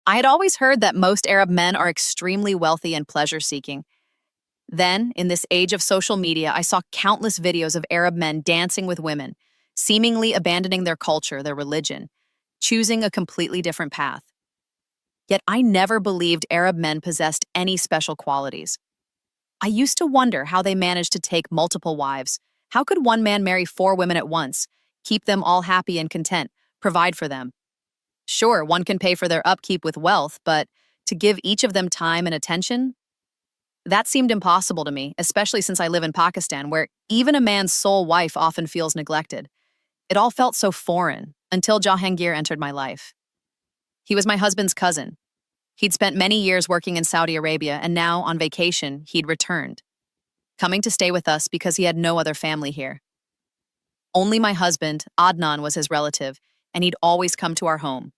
I had always heard that most Arab men are extremely wealthy and pleasure-seeking. Then, in this age of social media, I saw countless videos of Arab men dancing with women, seemingly abandoning their culture, their religion, choosing a completely different path. Yet I never believed Arab men possessed any special qualities. I used to wonder how they managed to take multiple wives. How could one man marry four women at once, keep them all happy and content, provide for them? Sure, one can pay for their upkeep with wealth, but to give each of them time and attention, that seemed impossible to me, especially since I live in Pakistan, where even a man's sole wife often feels neglected. It all felt so foreign until Jahangir entered my life. He was my husband's cousin. He'd spent many years working in Saudi Arabia, and now, on vacation, he'd returned, coming to stay with us because he had no other family here. Only my husband, Adnan, was his relative, and he'd always come to our home.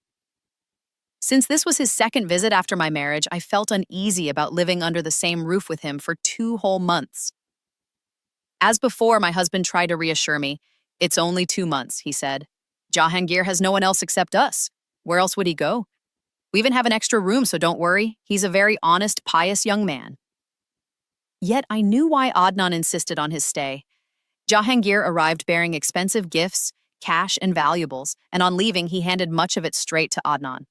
Since this was his second visit after my marriage, I felt uneasy about living under the same roof with him for 2 whole months. As before, my husband tried to reassure me. "It's only 2 months," he said. "Jahangir has no one else except us. Where else would he go? We even have an extra room, so don't worry. He's a very honest, pious young man." Yet I knew why Adnan insisted on his stay. Jahangir arrived bearing expensive gifts, cash, and valuables, and on leaving, he handed much of it straight to Adnan.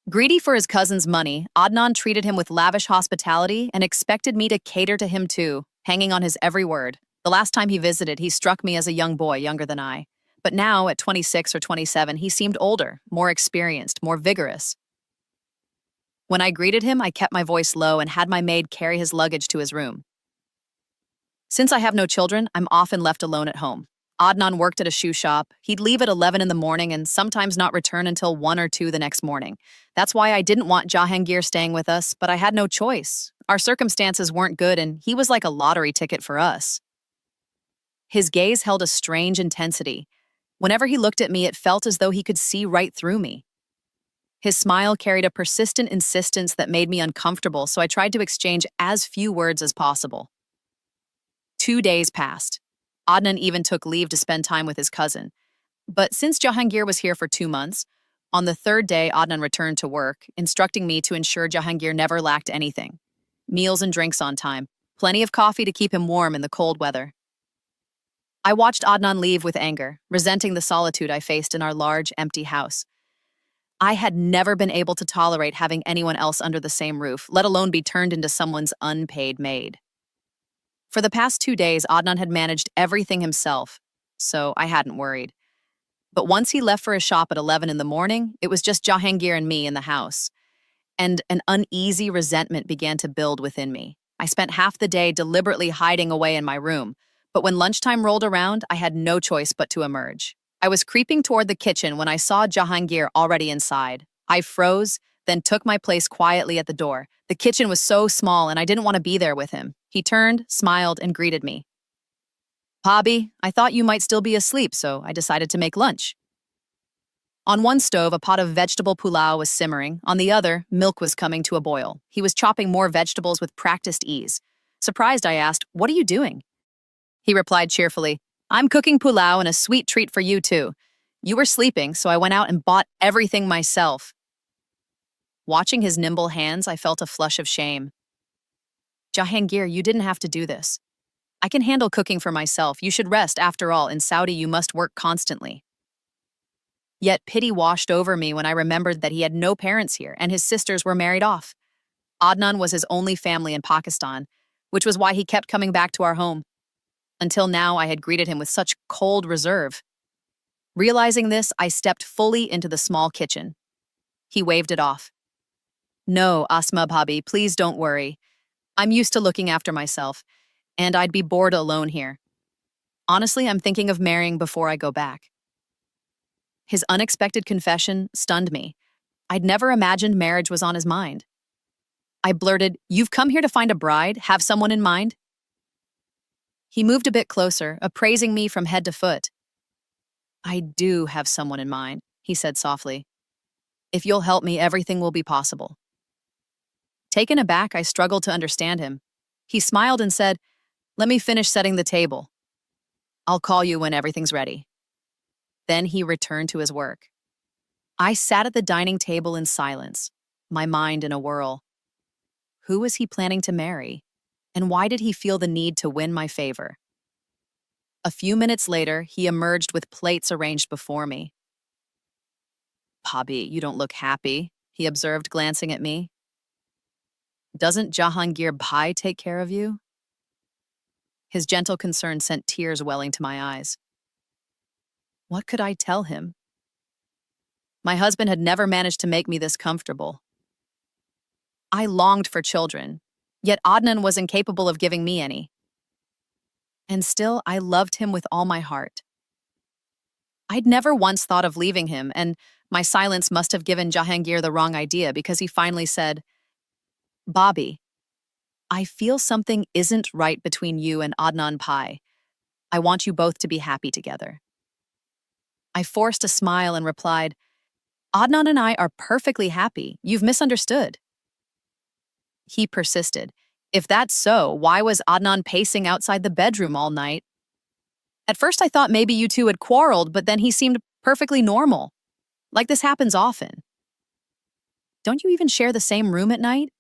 Greedy for his cousin's money, Adnan treated him with lavish hospitality and expected me to cater to him too, hanging on his every word. The last time he visited, he struck me as a young boy, younger than I. But now, at 26 or 27, he seemed older, more experienced, more vigorous. When I greeted him, I kept my voice low and had my maid carry his luggage to his room. Since I have no children, I'm often left alone at home. Adnan worked at a shoe shop. He'd leave at 11 in the morning and sometimes not return until 1 or 2 the next morning. That's why I didn't want Jahangir staying with us, but I had no choice. Our circumstances weren't good, and he was like a lottery ticket for us. His gaze held a strange intensity. Whenever he looked at me, it felt as though he could see right through me. His smile carried a persistent insistence that made me uncomfortable, so I tried to exchange as few words as possible. 2 days passed. Adnan even took leave to spend time with his cousin. But since Jahangir was here for 2 months, on the third day Adnan returned to work, instructing me to ensure Jahangir never lacked anything. Meals and drinks on time, plenty of coffee to keep him warm in the cold weather. I watched Adnan leave with anger, resenting the solitude I faced in our large, empty house. I had never been able to tolerate having anyone else under the same roof, let alone be turned into someone's unpaid maid. For the past 2 days, Adnan had managed everything himself, so I hadn't worried. But once he left for his shop at 11 in the morning, it was just Jahangir and me in the house. And an uneasy resentment began to build within me. I spent half the day deliberately hiding away in my room, but when lunchtime rolled around, I had no choice but to emerge. I was creeping toward the kitchen when I saw Jahangir already inside. I froze, then took my place quietly at the door. The kitchen was so small and I didn't want to be there with him. He turned, smiled, and greeted me. "Bobby, I thought you might still be asleep, so I decided to make lunch." On one stove, a pot of vegetable pulao was simmering. On the other, milk was coming to a boil. He was chopping more vegetables with practiced ease. Surprised, I asked, "What are you doing?" He replied cheerfully, "I'm cooking pulao and a sweet treat for you too. You were sleeping, so I went out and bought everything myself." Watching his nimble hands, I felt a flush of shame. "Jahangir, you didn't have to do this. I can handle cooking for myself. You should rest. After all, in Saudi you must work constantly." Yet pity washed over me when I remembered that he had no parents here and his sisters were married off. Adnan was his only family in Pakistan, which was why he kept coming back to our home. Until now, I had greeted him with such cold reserve. Realizing this, I stepped fully into the small kitchen. He waved it off. "No, Asma Bhabhi, please don't worry. I'm used to looking after myself, and I'd be bored alone here. Honestly, I'm thinking of marrying before I go back." His unexpected confession stunned me. I'd never imagined marriage was on his mind. I blurted, "You've come here to find a bride? Have someone in mind?" He moved a bit closer, appraising me from head to foot. "I do have someone in mind," he said softly. "If you'll help me, everything will be possible." Taken aback, I struggled to understand him. He smiled and said, "Let me finish setting the table. I'll call you when everything's ready." Then he returned to his work. I sat at the dining table in silence, my mind in a whirl. Who was he planning to marry? And why did he feel the need to win my favor? A few minutes later, he emerged with plates arranged before me. Bobby, you don't look happy, he observed, glancing at me. Doesn't Jahangir Bhai take care of you? His gentle concern sent tears welling to my eyes. What could I tell him? My husband had never managed to make me this comfortable. I longed for children, yet Adnan was incapable of giving me any. And still, I loved him with all my heart. I'd never once thought of leaving him, and my silence must have given Jahangir the wrong idea because he finally said, Bobby, I feel something isn't right between you and Adnan Bhai. I want you both to be happy together. I forced a smile and replied, Adnan and I are perfectly happy. You've misunderstood. He persisted. If that's so, why was Adnan pacing outside the bedroom all night? At first I thought maybe you two had quarreled, but then he seemed perfectly normal. Like this happens often. Don't you even share the same room at night?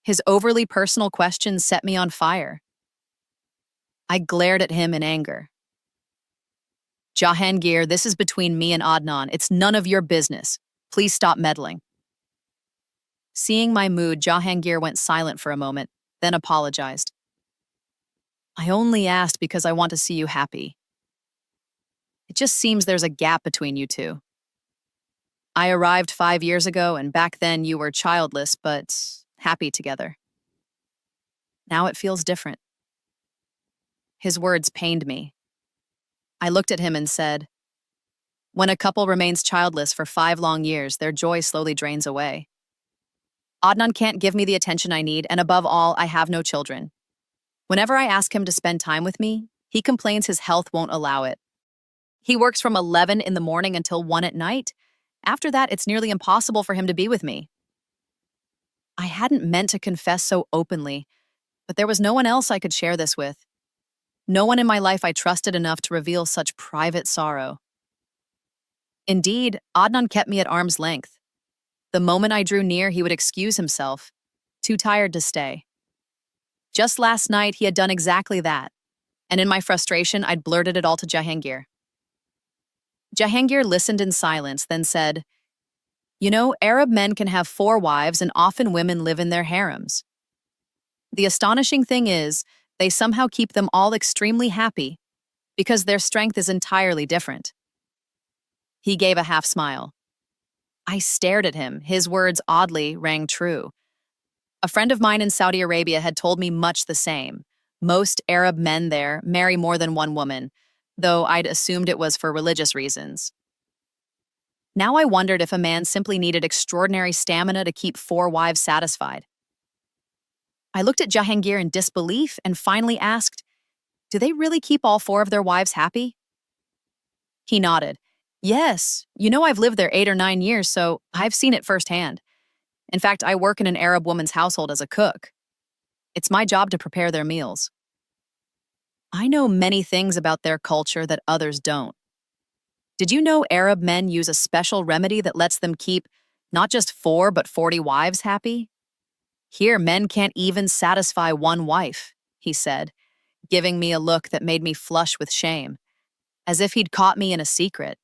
His overly personal questions set me on fire. I glared at him in anger. Jahangir, this is between me and Adnan. It's none of your business. Please stop meddling. Seeing my mood, Jahangir went silent for a moment, then apologized. I only asked because I want to see you happy. It just seems there's a gap between you two. I arrived 5 years ago, and back then you were childless, but happy together. Now it feels different. His words pained me. I looked at him and said, when a couple remains childless for 5 long years, their joy slowly drains away. Adnan can't give me the attention I need, and above all, I have no children. Whenever I ask him to spend time with me, he complains his health won't allow it. He works from 11 in the morning until 1 at night. After that, it's nearly impossible for him to be with me. I hadn't meant to confess so openly, but there was no one else I could share this with. No one in my life I trusted enough to reveal such private sorrow. Indeed, Adnan kept me at arm's length. The moment I drew near, he would excuse himself, too tired to stay. Just last night, he had done exactly that, and in my frustration, I'd blurted it all to Jahangir. Jahangir listened in silence, then said, You know, Arab men can have 4 wives, and often women live in their harems. The astonishing thing is, they somehow keep them all extremely happy, because their strength is entirely different. He gave a half smile. I stared at him. His words oddly rang true. A friend of mine in Saudi Arabia had told me much the same. Most Arab men there marry more than one woman, though I'd assumed it was for religious reasons. Now I wondered if a man simply needed extraordinary stamina to keep 4 wives satisfied. I looked at Jahangir in disbelief and finally asked, Do they really keep all 4 of their wives happy? He nodded. Yes, you know I've lived there 8 or 9 years, so I've seen it firsthand. In fact, I work in an Arab woman's household as a cook. It's my job to prepare their meals. I know many things about their culture that others don't. Did you know Arab men use a special remedy that lets them keep not just 4 but 40 wives happy? Here, men can't even satisfy 1 wife, he said, giving me a look that made me flush with shame, as if he'd caught me in a secret.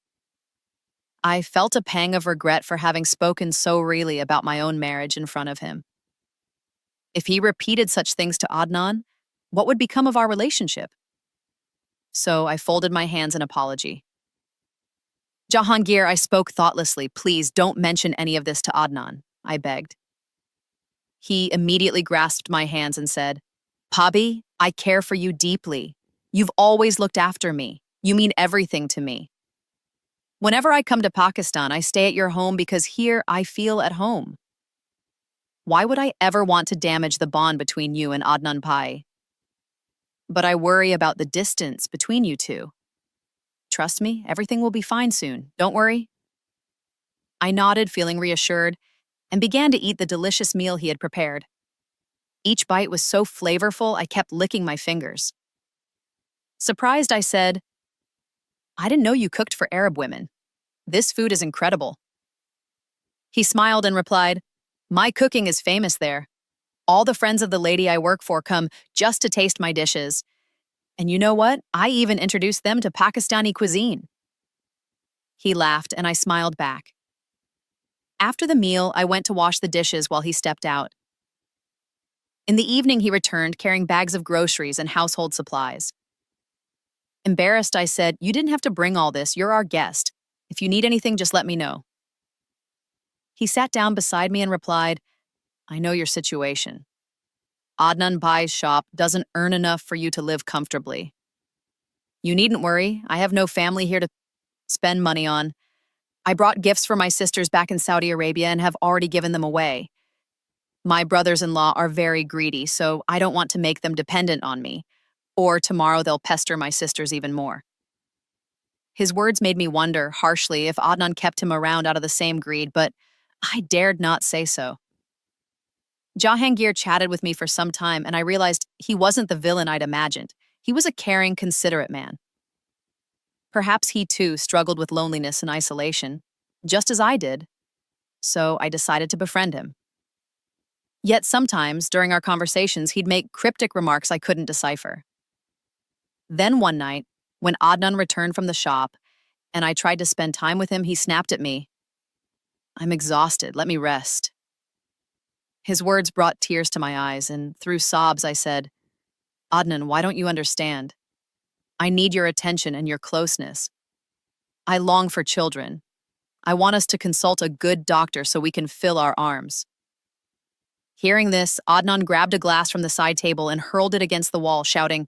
I felt a pang of regret for having spoken so freely about my own marriage in front of him. If he repeated such things to Adnan, what would become of our relationship? So I folded my hands in apology. Jahangir, I spoke thoughtlessly. Please don't mention any of this to Adnan, I begged. He immediately grasped my hands and said, Bobby, I care for you deeply. You've always looked after me. You mean everything to me. Whenever I come to Pakistan, I stay at your home because here I feel at home. Why would I ever want to damage the bond between you and Adnan Bhai? But I worry about the distance between you two. Trust me, everything will be fine soon. Don't worry. I nodded, feeling reassured, and began to eat the delicious meal he had prepared. Each bite was so flavorful, I kept licking my fingers. Surprised, I said, I didn't know you cooked for Arab women. This food is incredible. He smiled and replied, My cooking is famous there. All the friends of the lady I work for come just to taste my dishes. And you know what? I even introduced them to Pakistani cuisine. He laughed and I smiled back. After the meal, I went to wash the dishes while he stepped out. In the evening, he returned carrying bags of groceries and household supplies. Embarrassed, I said, You didn't have to bring all this. You're our guest. If you need anything, just let me know. He sat down beside me and replied, I know your situation. Adnan Bai's shop doesn't earn enough for you to live comfortably. You needn't worry. I have no family here to spend money on. I brought gifts for my sisters back in Saudi Arabia and have already given them away. My brothers-in-law are very greedy, so I don't want to make them dependent on me. Or tomorrow they'll pester my sisters even more. His words made me wonder, harshly, if Adnan kept him around out of the same greed, but I dared not say so. Jahangir chatted with me for some time, and I realized he wasn't the villain I'd imagined. He was a caring, considerate man. Perhaps he too struggled with loneliness and isolation, just as I did, so I decided to befriend him. Yet sometimes, during our conversations, he'd make cryptic remarks I couldn't decipher. Then one night, when Adnan returned from the shop, and I tried to spend time with him, he snapped at me. I'm exhausted, let me rest. His words brought tears to my eyes, and through sobs I said, Adnan, why don't you understand? I need your attention and your closeness. I long for children. I want us to consult a good doctor so we can fill our arms. Hearing this, Adnan grabbed a glass from the side table and hurled it against the wall, shouting,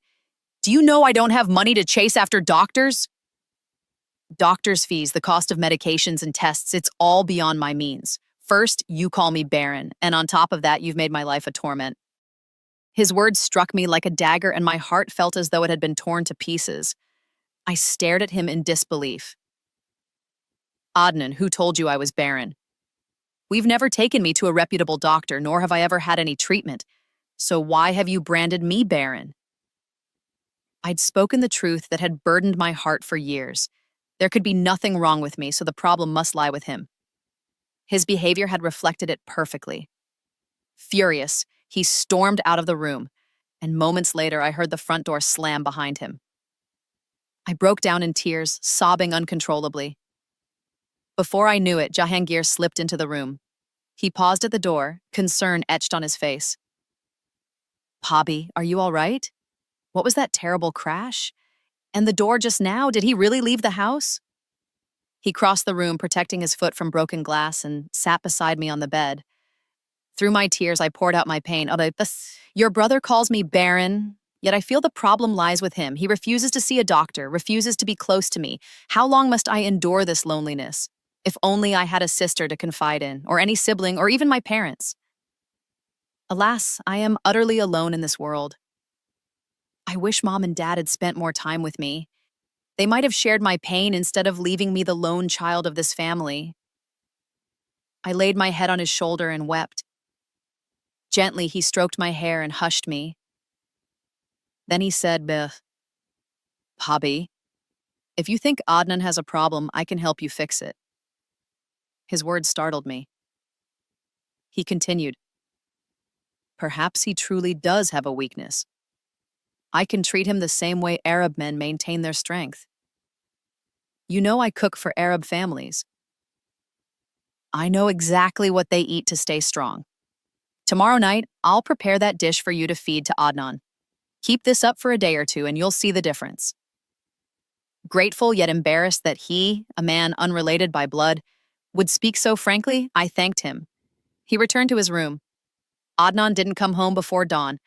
Do you know I don't have money to chase after doctors? Doctors' fees, the cost of medications and tests, it's all beyond my means. First, you call me barren, and on top of that, you've made my life a torment. His words struck me like a dagger, and my heart felt as though it had been torn to pieces. I stared at him in disbelief. Adnan, who told you I was barren? We've never taken me to a reputable doctor, nor have I ever had any treatment. So why have you branded me barren? I'd spoken the truth that had burdened my heart for years. There could be nothing wrong with me, so the problem must lie with him. His behavior had reflected it perfectly. Furious, he stormed out of the room, and moments later I heard the front door slam behind him. I broke down in tears, sobbing uncontrollably. Before I knew it, Jahangir slipped into the room. He paused at the door, concern etched on his face. Bobby, are you all right? What was that terrible crash? And the door just now, did he really leave the house? He crossed the room, protecting his foot from broken glass, and sat beside me on the bed. Through my tears, I poured out my pain. Your brother calls me barren, yet I feel the problem lies with him. He refuses to see a doctor, refuses to be close to me. How long must I endure this loneliness? If only I had a sister to confide in, or any sibling, or even my parents. Alas, I am utterly alone in this world. I wish Mom and Dad had spent more time with me. They might have shared my pain instead of leaving me the lone child of this family. I laid my head on his shoulder and wept. Gently, he stroked my hair and hushed me. Then he said, Bobby, if you think Adnan has a problem, I can help you fix it. His words startled me. He continued, Perhaps he truly does have a weakness. I can treat him the same way Arab men maintain their strength. You know I cook for Arab families. I know exactly what they eat to stay strong. Tomorrow night, I'll prepare that dish for you to feed to Adnan. Keep this up for a day or two and you'll see the difference. Grateful yet embarrassed that he, a man unrelated by blood, would speak so frankly, I thanked him. He returned to his room. Adnan didn't come home before dawn.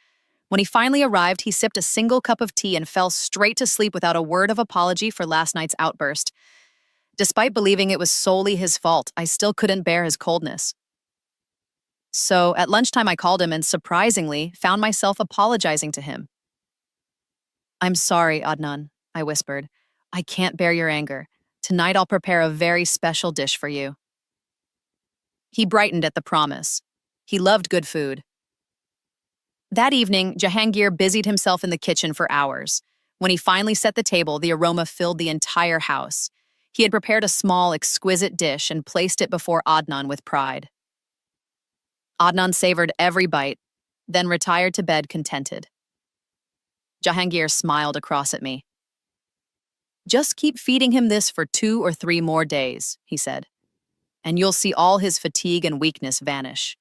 When he finally arrived, he sipped a single cup of tea and fell straight to sleep without a word of apology for last night's outburst. Despite believing it was solely his fault, I still couldn't bear his coldness. So at lunchtime I called him and surprisingly found myself apologizing to him. I'm sorry, Adnan, I whispered. I can't bear your anger. Tonight I'll prepare a very special dish for you. He brightened at the promise. He loved good food. That evening, Jahangir busied himself in the kitchen for hours. When he finally set the table, the aroma filled the entire house. He had prepared a small, exquisite dish and placed it before Adnan with pride. Adnan savored every bite, then retired to bed contented. Jahangir smiled across at me. "Just keep feeding him this for 2 or 3 more days," he said, "and you'll see all his fatigue and weakness vanish."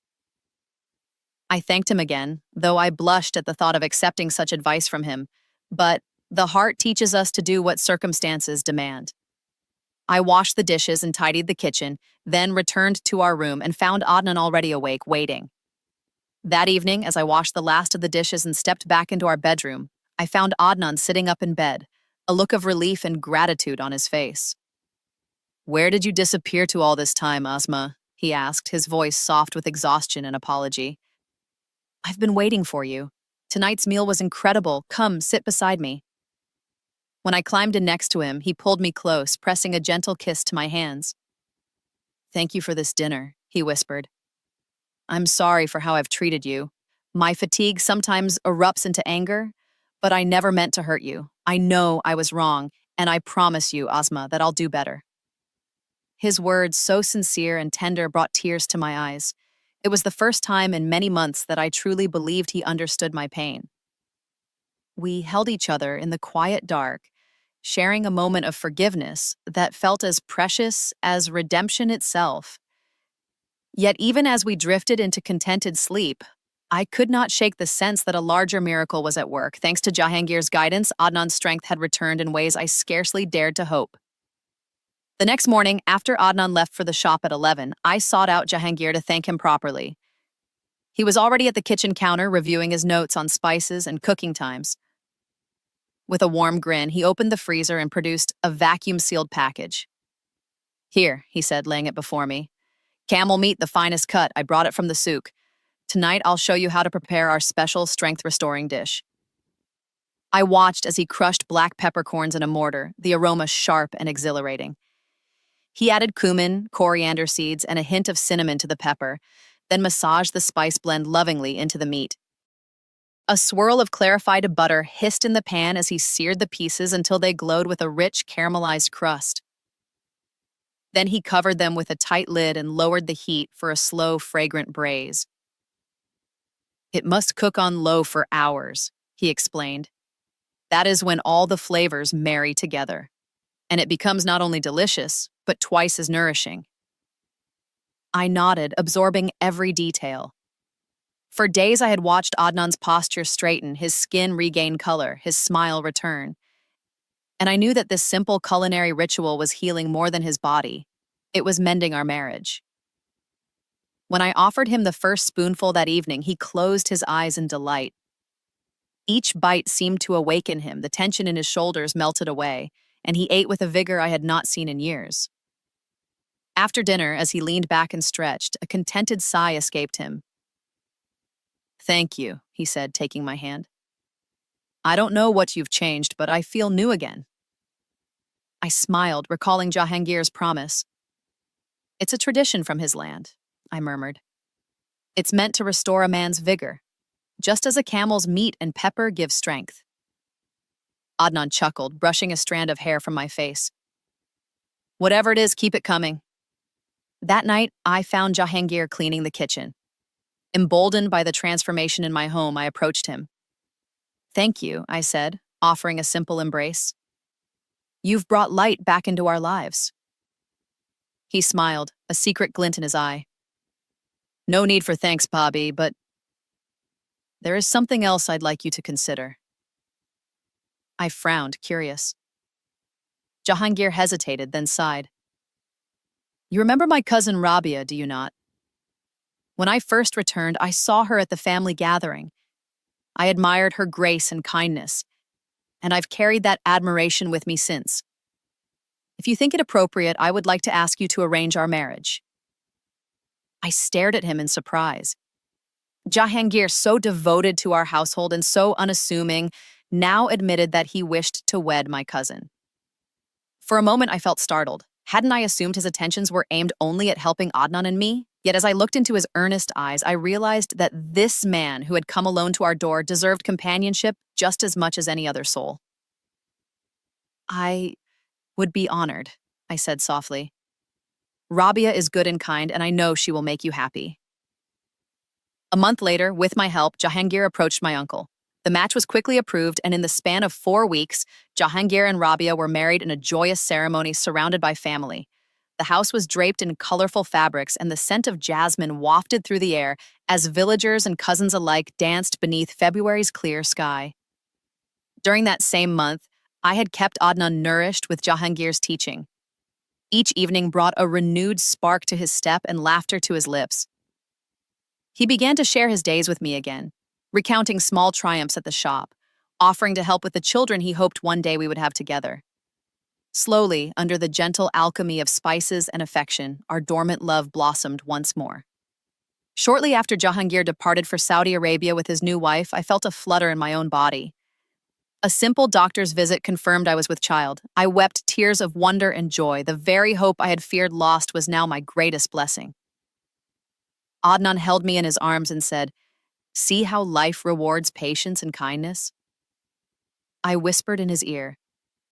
I thanked him again, though I blushed at the thought of accepting such advice from him, but the heart teaches us to do what circumstances demand. I washed the dishes and tidied the kitchen, then returned to our room and found Adnan already awake, waiting. That evening, as I washed the last of the dishes and stepped back into our bedroom, I found Adnan sitting up in bed, a look of relief and gratitude on his face. "Where did you disappear to all this time, Asma?" he asked, his voice soft with exhaustion and apology. "I've been waiting for you. Tonight's meal was incredible. Come, sit beside me." When I climbed in next to him, he pulled me close, pressing a gentle kiss to my hands. "Thank you for this dinner," he whispered. "I'm sorry for how I've treated you. My fatigue sometimes erupts into anger, but I never meant to hurt you. I know I was wrong, and I promise you, Asma, that I'll do better." His words, so sincere and tender, brought tears to my eyes. It was the first time in many months that I truly believed he understood my pain. We held each other in the quiet dark, sharing a moment of forgiveness that felt as precious as redemption itself. Yet even as we drifted into contented sleep, I could not shake the sense that a larger miracle was at work. Thanks to Jahangir's guidance, Adnan's strength had returned in ways I scarcely dared to hope. The next morning, after Adnan left for the shop at 11, I sought out Jahangir to thank him properly. He was already at the kitchen counter reviewing his notes on spices and cooking times. With a warm grin, he opened the freezer and produced a vacuum-sealed package. "Here," he said, laying it before me. "Camel meat, the finest cut. I brought it from the souk. Tonight, I'll show you how to prepare our special strength-restoring dish." I watched as he crushed black peppercorns in a mortar, the aroma sharp and exhilarating. He added cumin, coriander seeds, and a hint of cinnamon to the pepper, then massaged the spice blend lovingly into the meat. A swirl of clarified butter hissed in the pan as he seared the pieces until they glowed with a rich, caramelized crust. Then he covered them with a tight lid and lowered the heat for a slow, fragrant braise. "It must cook on low for hours," he explained. "That is when all the flavors marry together, and it becomes not only delicious, but twice as nourishing." I nodded, absorbing every detail. For days I had watched Adnan's posture straighten, his skin regain color, his smile return. And I knew that this simple culinary ritual was healing more than his body. It was mending our marriage. When I offered him the first spoonful that evening, he closed his eyes in delight. Each bite seemed to awaken him, the tension in his shoulders melted away, and he ate with a vigor I had not seen in years. After dinner, as he leaned back and stretched, a contented sigh escaped him. "Thank you," he said, taking my hand. "I don't know what you've changed, but I feel new again." I smiled, recalling Jahangir's promise. "It's a tradition from his land," I murmured. "It's meant to restore a man's vigor, just as a camel's meat and pepper give strength." Adnan chuckled, brushing a strand of hair from my face. "Whatever it is, keep it coming." That night, I found Jahangir cleaning the kitchen. Emboldened by the transformation in my home, I approached him. "Thank you," I said, offering a simple embrace. "You've brought light back into our lives." He smiled, a secret glint in his eye. "No need for thanks, Bobby, but there is something else I'd like you to consider." I frowned, curious. Jahangir hesitated, then sighed. "You remember my cousin Rabia, do you not? When I first returned, I saw her at the family gathering. I admired her grace and kindness, and I've carried that admiration with me since. If you think it appropriate, I would like to ask you to arrange our marriage." I stared at him in surprise. Jahangir, so devoted to our household and so unassuming, now admitted that he wished to wed my cousin. For a moment, I felt startled. Hadn't I assumed his attentions were aimed only at helping Adnan and me? Yet as I looked into his earnest eyes, I realized that this man who had come alone to our door deserved companionship just as much as any other soul. "I would be honored," I said softly. Rabia is good and kind, and I know she will make you happy. A month later, with my help, Jahangir approached my uncle. The match was quickly approved, and in the span of 4 weeks, Jahangir and Rabia were married in a joyous ceremony surrounded by family. The house was draped in colorful fabrics, and the scent of jasmine wafted through the air as villagers and cousins alike danced beneath February's clear sky. During that same month, I had kept Adnan nourished with Jahangir's teaching. Each evening brought a renewed spark to his step and laughter to his lips. He began to share his days with me again, recounting small triumphs at the shop, offering to help with the children he hoped one day we would have together. Slowly, under the gentle alchemy of spices and affection, our dormant love blossomed once more. Shortly after Jahangir departed for Saudi Arabia with his new wife, I felt a flutter in my own body. A simple doctor's visit confirmed I was with child. I wept tears of wonder and joy. The very hope I had feared lost was now my greatest blessing. Adnan held me in his arms and said, "See how life rewards patience and kindness?" I whispered in his ear,